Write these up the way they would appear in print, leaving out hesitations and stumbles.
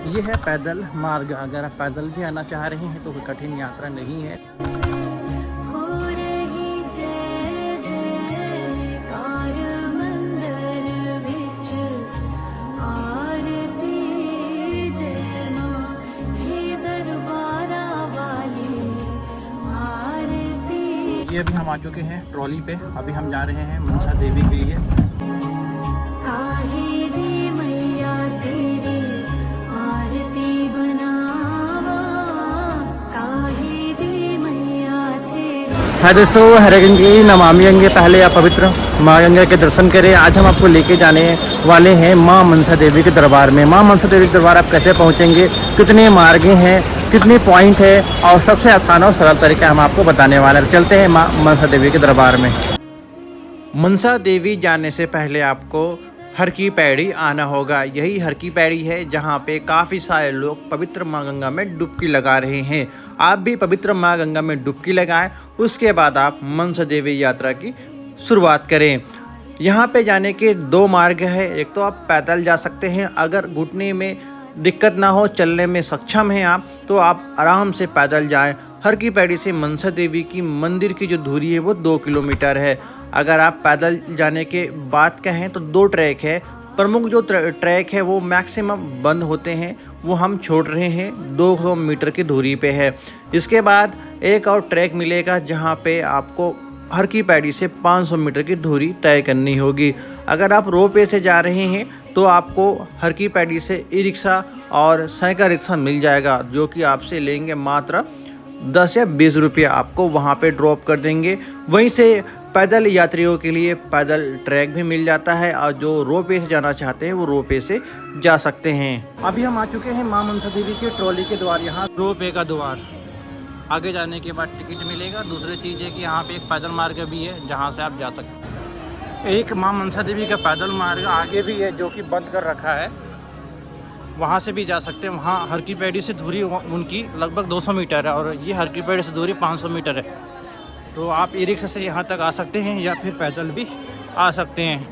ये है पैदल मार्ग। अगर आप पैदल भी आना चाह रहे हैं तो कोई कठिन यात्रा नहीं है। हो रही जय जयकार मंदिर विच आरती जय मां हे दरबारा वाली आरती। ये अभी हम आ चुके हैं ट्रॉली पे। अभी हम जा रहे हैं मनसा देवी के लिए। काहे दी मैया तेरी आरती बनावा, काहे दी मैया तेरी। हाय दोस्तों, हरे गंगे नमामि गंगे। पहले आप पवित्र माँ गंगा के दर्शन करें। आज हम आपको लेके जाने वाले हैं माँ मनसा देवी के दरबार में। माँ मनसा देवी के दरबार आप कैसे पहुँचेंगे, कितने मार्गे हैं, कितने पॉइंट है और सबसे आसान और सरल तरीका हम आपको बताने वाले हैं। चलते हैं माँ मनसा देवी के दरबार में। मनसा देवी जाने से पहले आपको हर की पैड़ी आना होगा। यही हर की पैड़ी है जहाँ पे काफ़ी सारे लोग पवित्र माँ गंगा में डुबकी लगा रहे हैं। आप भी पवित्र माँ गंगा में डुबकी लगाएं, उसके बाद आप मनसा देवी यात्रा की शुरुआत करें। यहाँ पे जाने के दो मार्ग है। एक तो आप पैदल जा सकते हैं, अगर घुटने में दिक्कत ना हो, चलने में सक्षम हैं आप, तो आप आराम से पैदल जाएं। हर की पैड़ी से मनसा देवी की मंदिर की जो दूरी है वो 2 किलोमीटर है। अगर आप पैदल जाने के बात कहें तो 2 ट्रैक है। प्रमुख जो ट्रैक है वो मैक्सिमम बंद होते हैं, वो हम छोड़ रहे हैं, 200 मीटर की दूरी पे है। इसके बाद एक और ट्रैक मिलेगा जहाँ पे आपको हर की पैड़ी से 500 मीटर की दूरी तय करनी होगी। अगर आप रोपवे से जा रहे हैं तो आपको हर की पैड़ी से ई रिक्शा और साइकिल रिक्शा मिल जाएगा, जो कि आपसे लेंगे मात्र 10 या 20 रुपये। आपको वहाँ पे ड्रॉप कर देंगे। वहीं से पैदल यात्रियों के लिए पैदल ट्रैक भी मिल जाता है, और जो रोपवे से जाना चाहते हैं वो रोपवे से जा सकते हैं। अभी हम आ चुके हैं माँ मनसा देवी के ट्रॉली के द्वार। यहाँ रोपवे का द्वार। आगे जाने के बाद टिकट मिलेगा। दूसरी चीज़ है कि यहाँ पे एक पैदल मार्ग भी है जहाँ से आप जा सकते हैं। एक माँ मनसा देवी का पैदल मार्ग आगे भी है जो कि बंद कर रखा है, वहाँ से भी जा सकते हैं। वहाँ हर की पैड़ी से दूरी उनकी लगभग 200 मीटर है और ये हर की पैड़ी से दूरी 500 मीटर है। तो आप ई रिक्शा से यहाँ तक आ सकते हैं या फिर पैदल भी आ सकते हैं।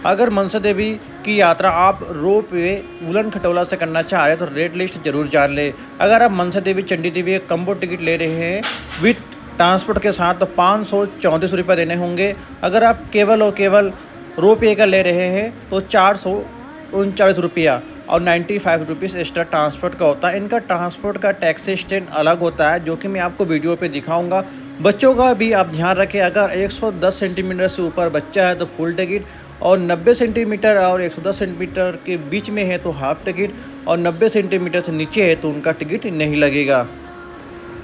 अगर मनसा देवी की यात्रा आप रोप वे उलन खटोला से करना चाह रहे हैं तो रेट लिस्ट जरूर जान ले। अगर आप मनसा देवी चंडी देवी का कम्बो टिकट ले रहे हैं विथ ट्रांसपोर्ट के साथ तो 534 रुपये देने होंगे। अगर आप केवल और केवल रोप वे का ले रहे हैं तो 439 रुपया और 95 रुपीज़ एक्स्ट्रा ट्रांसपोर्ट का होता है। इनका ट्रांसपोर्ट का टैक्स स्टैंड अलग होता है, जो कि मैं आपको वीडियो पे दिखाऊंगा। बच्चों का भी आप ध्यान रखें। अगर 110 सेंटीमीटर से ऊपर बच्चा है तो फुल टिकट, और 90 सेंटीमीटर और 110 सेंटीमीटर के बीच में है तो हाफ टिकट, और 90 सेंटीमीटर से नीचे है तो उनका टिकट नहीं लगेगा।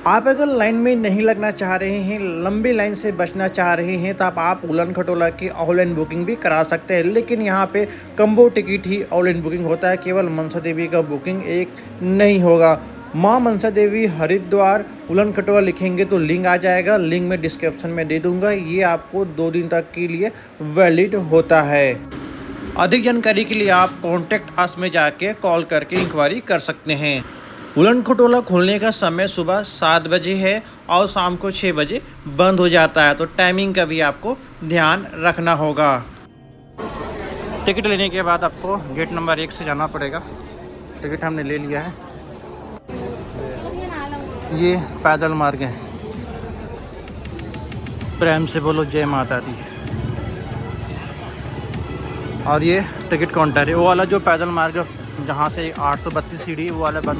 आप अगर लाइन में नहीं लगना चाह रहे हैं, लंबी लाइन से बचना चाह रहे हैं, तो आप उलन खटोला की ऑनलाइन बुकिंग भी करा सकते हैं। लेकिन यहाँ पे कम्बो टिकट ही ऑनलाइन बुकिंग होता है, केवल मनसा देवी का बुकिंग एक नहीं होगा। माँ मनसा देवी हरिद्वार उलन खटोला लिखेंगे तो लिंक आ जाएगा। लिंक मैं डिस्क्रिप्शन में दे दूँगा। ये आपको 2 दिन तक के लिए वैलिड होता है। अधिक जानकारी के लिए आप कॉन्टैक्ट अस में जाके कॉल करके इंक्वायरी कर सकते हैं। उलन खटोला खोलने का समय सुबह 7 बजे है और शाम को 6 बजे बंद हो जाता है, तो टाइमिंग का भी आपको ध्यान रखना होगा। टिकट लेने के बाद आपको गेट नंबर 1 से जाना पड़ेगा। टिकट हमने ले लिया है। ये पैदल मार्ग है। प्रेम से बोलो जय माता दी। और ये टिकट काउंटर है। वो वाला जो पैदल मार्ग जहाँ से 832 सीढ़ी, वो वाला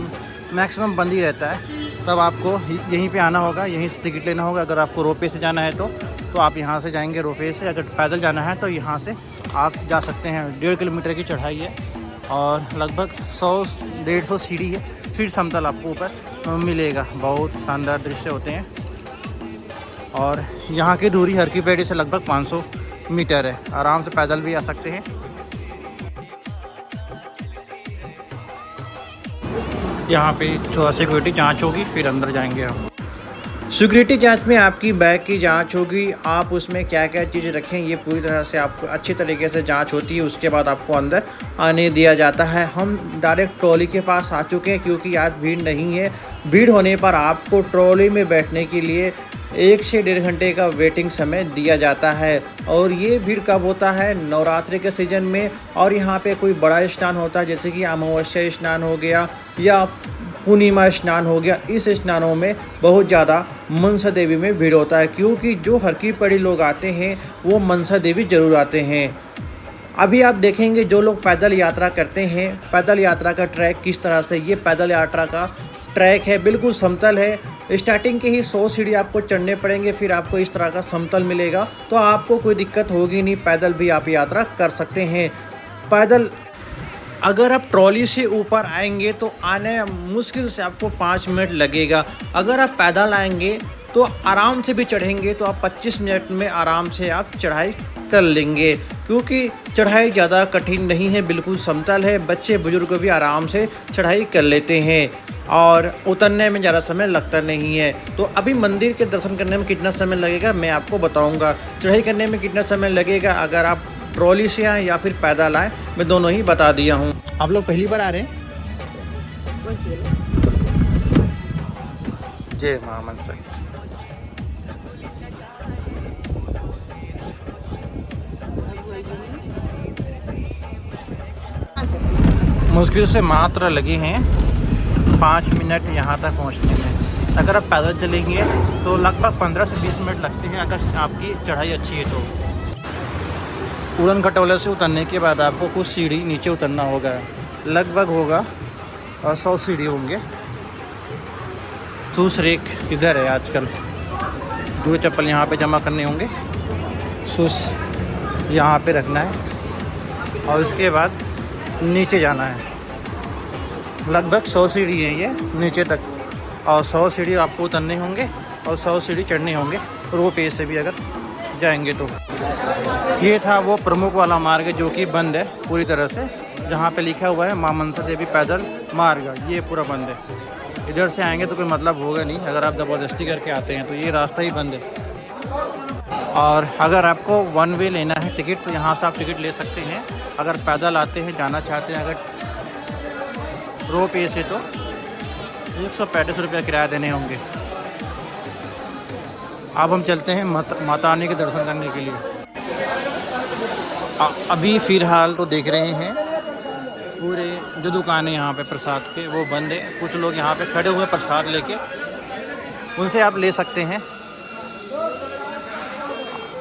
मैक्सिमम बंद ही रहता है। तब आपको यहीं पे आना होगा, यहीं से टिकट लेना होगा। अगर आपको रोपवे से जाना है तो आप यहाँ से जाएंगे रोपवे से। अगर पैदल जाना है तो यहाँ से आप जा सकते हैं। 1.5 किलोमीटर की चढ़ाई है और लगभग 100-150 सीढ़ी है। फिर समतल आपको ऊपर मिलेगा। बहुत शानदार दृश्य होते हैं। और यहाँ की दूरी हर की पैड़ी से लगभग 500 मीटर है। आराम से पैदल भी आ सकते हैं। यहाँ पे थोड़ा सिक्योरिटी जांच होगी, फिर अंदर जाएंगे हम। सिक्योरिटी जांच में आपकी बैग की जांच होगी। आप उसमें क्या क्या चीज़ें रखें ये पूरी तरह से आपको अच्छी तरीके से जांच होती है। उसके बाद आपको अंदर आने दिया जाता है। हम डायरेक्ट ट्रॉली के पास आ चुके हैं क्योंकि आज भीड़ नहीं है। भीड़ होने पर आपको ट्रॉली में बैठने के लिए 1 से 1.5 घंटे का वेटिंग समय दिया जाता है। और ये भीड़ कब होता है? नवरात्रि के सीज़न में। और यहाँ पे कोई बड़ा स्नान होता है जैसे कि अमावस्या स्नान हो गया या पूर्णिमा स्नान हो गया। इस स्नानों में बहुत ज़्यादा मनसा देवी में भीड़ होता है, क्योंकि जो हर की पड़ी लोग आते हैं वो मनसा देवी ज़रूर आते हैं। अभी आप देखेंगे जो लोग पैदल यात्रा करते हैं, पैदल यात्रा का ट्रैक किस तरह से, ये पैदल यात्रा का ट्रैक है, बिल्कुल समतल है। स्टार्टिंग के ही 100 सीढ़ी आपको चढ़ने पड़ेंगे, फिर आपको इस तरह का समतल मिलेगा, तो आपको कोई दिक्कत होगी नहीं, पैदल भी आप यात्रा कर सकते हैं। पैदल अगर आप ट्रॉली से ऊपर आएंगे तो आने मुश्किल से आपको 5 मिनट लगेगा। अगर आप पैदल आएंगे तो आराम से भी चढ़ेंगे तो आप 25 मिनट में आराम से आप चढ़ाई कर लेंगे, क्योंकि चढ़ाई ज़्यादा कठिन नहीं है, बिल्कुल समतल है। बच्चे बुजुर्ग भी आराम से चढ़ाई कर लेते हैं और उतरने में ज़्यादा समय लगता नहीं है। तो अभी मंदिर के दर्शन करने में कितना समय लगेगा मैं आपको बताऊंगा। चढ़ाई करने में कितना समय लगेगा अगर आप ट्रॉली से आए या फिर पैदल आए, मैं दोनों ही बता दिया हूँ। आप लोग पहली बार आ रहे हैं? जय मां मनसा। मुश्किल से मात्र लगे हैं 5 मिनट यहाँ तक पहुँचने में। अगर आप पैदल चलेंगे तो लगभग 15 से 20 मिनट लगते हैं, अगर आपकी चढ़ाई अच्छी है तो। उड़न खटोले से उतरने के बाद आपको कुछ सीढ़ी नीचे उतरना होगा, लगभग होगा 100 सीढ़ी होंगे। शूज रेक इधर है आजकल, जूते चप्पल यहाँ पे जमा करने होंगे, शूज यहाँ पे रखना है और उसके बाद नीचे जाना है। लगभग 100 सीढ़ी है ये नीचे तक, और 100 सीढ़ी आपको उतरने होंगे और 100 सीढ़ी चढ़ने होंगे रोप वे से भी अगर जाएंगे तो। ये था वो प्रमुख वाला मार्ग जो कि बंद है पूरी तरह से, जहाँ पे लिखा हुआ है मां मनसा देवी पैदल मार्ग, ये पूरा बंद है। इधर से आएंगे तो कोई मतलब होगा नहीं, अगर आप ज़बरदस्ती करके आते हैं तो ये रास्ता ही बंद है। और अगर आपको 1 वे लेना है टिकट तो यहाँ से आप टिकट ले सकते हैं। अगर पैदल आते हैं, जाना चाहते हैं अगर रोप वे से, तो 135 रुपये किराया देने होंगे। अब हम चलते हैं माता रानी के दर्शन करने के लिए। अभी फ़िलहाल तो देख रहे हैं पूरे जो दुकानें यहाँ पे प्रसाद के वो बंद है। कुछ लोग यहाँ पे खड़े हुए प्रसाद लेके, उनसे आप ले सकते हैं।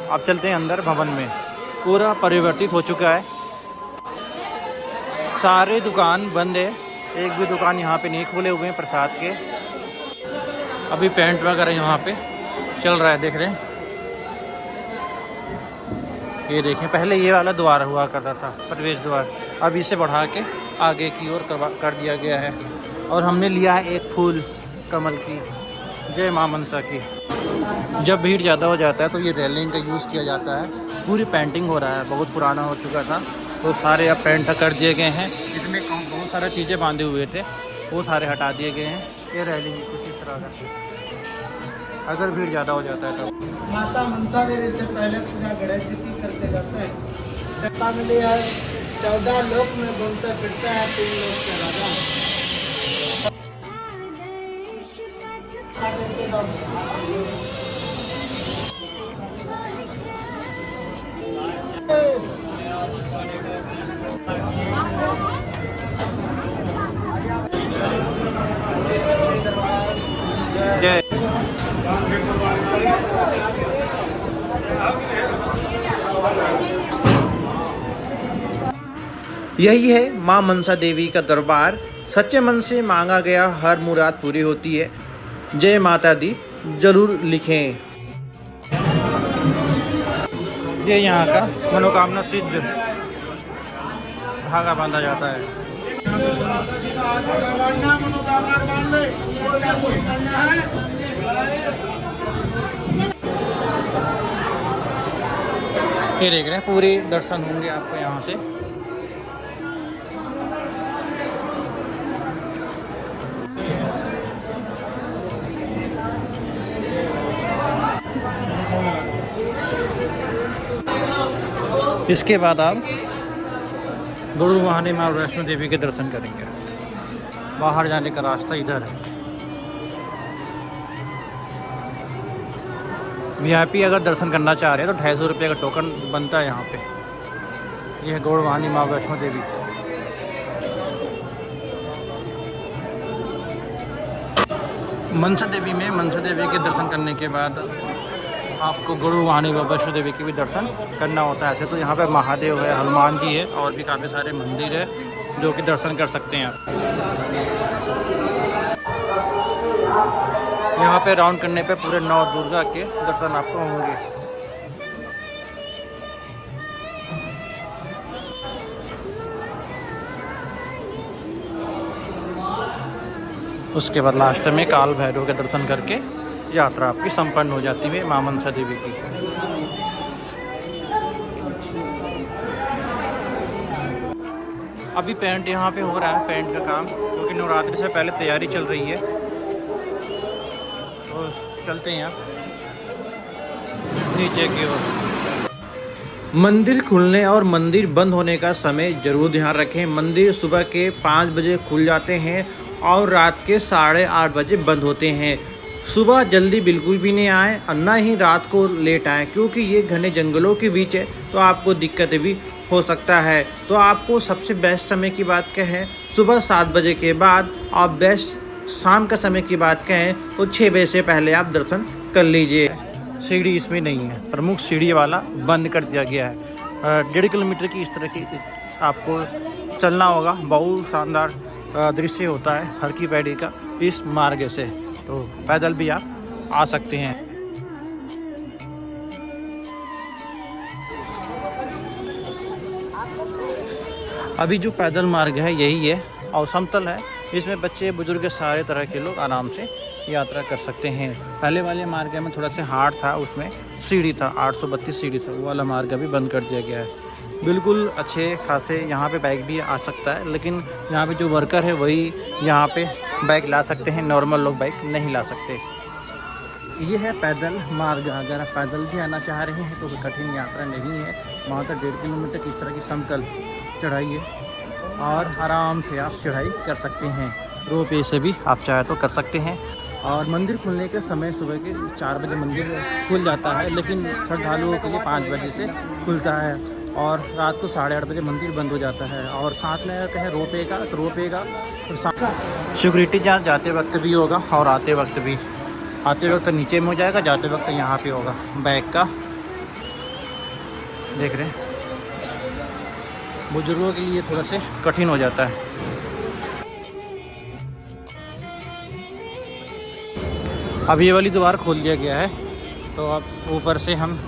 अब चलते हैं अंदर भवन में, पूरा परिवर्तित हो चुका है, सारे दुकान बंद है, एक भी दुकान यहाँ पे नहीं खोले हुए हैं प्रसाद के। अभी पेंट वगैरह यहाँ पे चल रहा है, देख रहे हैं। ये देखें, पहले ये वाला द्वार हुआ करता था प्रवेश द्वार, अब इसे बढ़ा के आगे की ओर कर दिया गया है। और हमने लिया है एक फूल कमल की, जय मां मनसा की। जब भीड़ ज़्यादा हो जाता है तो ये रेलिंग का यूज़ किया जाता है। पूरी पेंटिंग हो रहा है, बहुत पुराना हो चुका था तो सारे अब पेंट कर दिए गए हैं। इसमें बहुत सारी चीज़ें बांधे हुए थे, वो सारे हटा दिए गए हैं। ये रेलिंग कुछ इस तरह का, अगर भीड़ ज़्यादा हो जाता है तब। माता मनसा देवी से पहले पूजा गणेश जी की करते जाते हैं। दत्ता मिली है 14 लोक में घूमते फिरते हैं, 3 लोक के राजा। जय। यही है मां मनसा देवी का दरबार। सच्चे मन से मांगा गया हर मुराद पूरी होती है। जय माता दी जरूर लिखें। ये यहाँ का मनोकामना सिद्ध धागा बांधा जाता है। ये देख रहे हैं, पूरे दर्शन होंगे आपको यहाँ से। इसके बाद आप गुरुवाहिनी माँ वैष्णो देवी के दर्शन करेंगे। बाहर जाने का रास्ता इधर है। वीआईपी अगर दर्शन करना चाह रहे हैं तो 250 रुपये का टोकन बनता है यहाँ पे। यह है गौड़वानी माँ वैष्णो देवी। मनसा देवी में मनसा देवी के दर्शन करने के बाद आपको गौड़वानी माँ वैष्णो देवी के भी दर्शन करना होता है। ऐसे तो यहाँ पे महादेव है, हनुमान जी है और भी काफ़ी सारे मंदिर है जो कि दर्शन कर सकते हैं आप। यहाँ पे राउंड करने पे पूरे 9 दुर्गा के दर्शन आपको होंगे। उसके बाद लास्ट में काल भैरव के दर्शन करके यात्रा आपकी संपन्न हो जाती है मां मनसा देवी की। अभी पेंट यहाँ पे हो रहा है, पेंट का काम, क्योंकि नवरात्रि से पहले तैयारी चल रही है। तो चलते हैं नीचे की ओर। मंदिर खुलने और मंदिर बंद होने का समय जरूर ध्यान रखें। मंदिर सुबह के 5 बजे खुल जाते हैं और रात के 8:30 बजे बंद होते हैं। सुबह जल्दी बिल्कुल भी नहीं आए और ना ही रात को लेट आए, क्योंकि ये घने जंगलों के बीच है तो आपको दिक्कत भी हो सकता है। तो आपको सबसे बेस्ट समय की बात कहें सुबह 7 बजे के बाद, और बेस्ट शाम का समय की बात कहें तो 6 बजे से पहले आप दर्शन कर लीजिए। सीढ़ी इसमें नहीं है, प्रमुख सीढ़ी वाला बंद कर दिया गया है। 1.5 किलोमीटर की इस तरह की आपको चलना होगा। बहुत शानदार दृश्य होता है हर की पैड़ी का इस मार्ग से, तो पैदल भी आप आ सकते हैं। अभी जो पैदल मार्ग है यही है और समतल है। इसमें बच्चे बुजुर्ग सारे तरह के लोग आराम से यात्रा कर सकते हैं। पहले वाले मार्ग में थोड़ा सा हार्ड था, उसमें सीढ़ी था, 832 सीढ़ी था, वो वाला मार्ग अभी बंद कर दिया गया है। बिल्कुल अच्छे खासे यहाँ पे बाइक भी आ सकता है, लेकिन यहाँ पे जो वर्कर है वही यहाँ पे बाइक ला सकते हैं, नॉर्मल लोग बाइक नहीं ला सकते। ये है पैदल मार्ग। अगर आप पैदल भी आना चाह रहे हैं तो कठिन यात्रा नहीं है। वहाँ तक 1.5 किलोमीटर की इस तरह की समतल चढ़ाई है और आराम से आप चढ़ाई कर सकते हैं। रोपवे से भी आप चाहे तो कर सकते हैं। और मंदिर खुलने के समय सुबह के 4 बजे मंदिर खुल जाता है, लेकिन श्रद्धालुओं के लिए 5 बजे से खुलता है और रात को 8:30 बजे मंदिर बंद हो जाता है। और साथ में अगर कहें रोपवे का तो रोपवे का सिक्योरिटी जहाँ जाते वक्त भी होगा और आते वक्त भी। आते वक्त नीचे में हो जाएगा, जाते वक्त यहाँ पे होगा बैग का। देख रहे हैं, बुजुर्गों के लिए थोड़ा से कठिन हो जाता है। अब ये वाली द्वार खोल दिया गया है, तो अब ऊपर से हम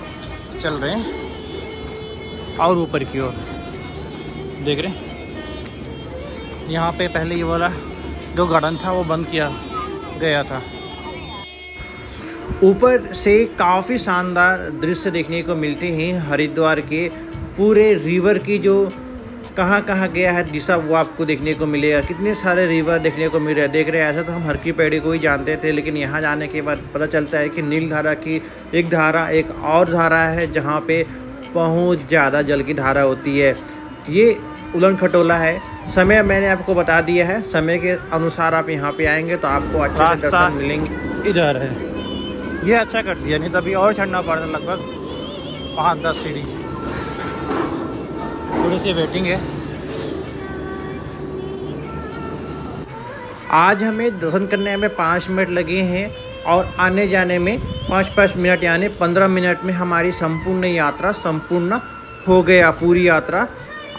चल रहे हैं और ऊपर की ओर देख रहे हैं। यहाँ पे पहले ये वाला जो गार्डन था वो बंद किया गया था। ऊपर से काफ़ी शानदार दृश्य देखने को मिलते हैं। हरिद्वार के पूरे रिवर की जो कहाँ कहाँ गया है दिशा वो आपको देखने को मिलेगा। कितने सारे रिवर देखने को मिल रहे हैं। देख रहे हैं, ऐसा तो हम हर की पैड़ी को ही जानते थे, लेकिन यहाँ जाने के बाद पता चलता है कि नील धारा की एक धारा एक और धारा है जहाँ पे बहुत ज़्यादा जल की धारा होती है। ये उलन खटोला है। समय मैंने आपको बता दिया है, समय के अनुसार आप यहाँ पे आएंगे तो आपको अच्छे से दर्शन मिलेंगे। इधर है, ये अच्छा कर दिया, नहीं तभी और चढ़ना पड़ता लगभग 5-10 सीढ़ी। थोड़ी सी वेटिंग है। आज हमें दर्शन करने में 5 मिनट लगे हैं और आने जाने में 5-5 मिनट, यानी 15 मिनट में हमारी संपूर्ण यात्रा संपूर्ण हो गया, पूरी यात्रा।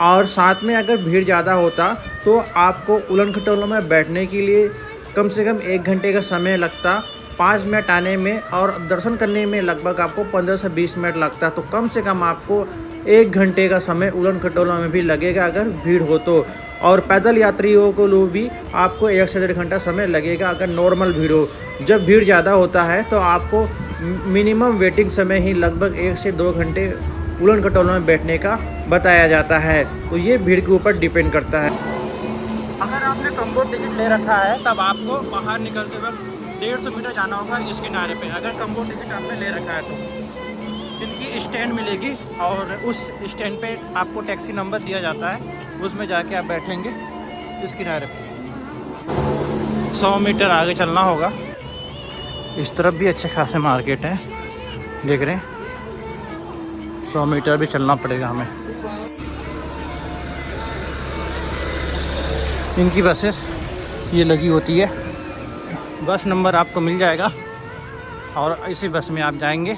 और साथ में अगर भीड़ ज़्यादा होता तो आपको उलन खटोला में बैठने के लिए कम से कम 1 घंटे का समय लगता। 5 मिनट आने में और दर्शन करने में लगभग आपको 15 से 20 मिनट लगता। तो कम से कम आपको 1 घंटे का समय उलन खटोला में भी लगेगा अगर भीड़ हो तो। और पैदल यात्रियों को लोग भी आपको 1 से 1.5 घंटा समय लगेगा अगर नॉर्मल भीड़ हो। जब भीड़ ज़्यादा होता है तो आपको मिनिमम वेटिंग समय ही लगभग 1 से 2 घंटे उलन खटोला में बैठने का बताया जाता है। तो ये भीड़ के ऊपर डिपेंड करता है। अगर आपने कम्बो टिकट ले रखा है तब आपको बाहर निकलते वक्त 150 मीटर जाना होगा इस किनारे पे। अगर कम्बो टिकट आपने ले रखा है तो इनकी स्टैंड मिलेगी और उस स्टैंड पे आपको टैक्सी नंबर दिया जाता है, उसमें जाके आप बैठेंगे इस किनारे पे। 100 मीटर आगे चलना होगा। इस तरफ भी अच्छे खासे मार्केट है देख रहे हैं 100 मीटर भी चलना पड़ेगा हमें। इनकी बसेस ये लगी होती है, बस नंबर आपको मिल जाएगा और इसी बस में आप जाएंगे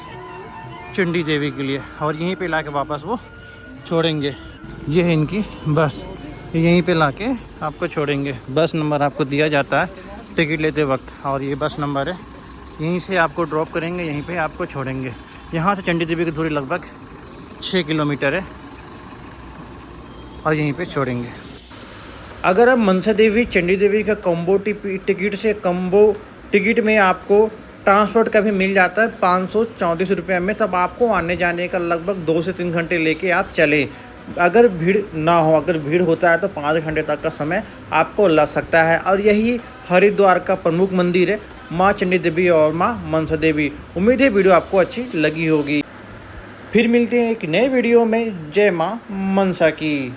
चंडी देवी के लिए और यहीं पे लाके वापस वो छोड़ेंगे। ये है इनकी बस, यहीं पे लाके आपको छोड़ेंगे। बस नंबर आपको दिया जाता है टिकट लेते वक्त और ये बस नंबर है। यहीं से आपको ड्रॉप करेंगे, यहीं पे आपको छोड़ेंगे। यहाँ से चंडी देवी की दूरी लगभग 6 किलोमीटर है और यहीं पे छोड़ेंगे। अगर आप मनसा देवी चंडी देवी का कॉम्बो टिकट से कॉम्बो टिकट में आपको ट्रांसपोर्ट का भी मिल जाता है 534 रुपये में, तब आपको आने जाने का लगभग 2 से 3 घंटे लेके आप चलें। अगर भीड़ ना हो, अगर भीड़ होता है तो 5 घंटे तक का समय आपको लग सकता है। और यही हरिद्वार का प्रमुख मंदिर है माँ चंडी देवी और माँ मनसा देवी। उम्मीद है वीडियो आपको अच्छी लगी होगी। फिर मिलते हैं एक नए वीडियो में। जय माँ मनसा की।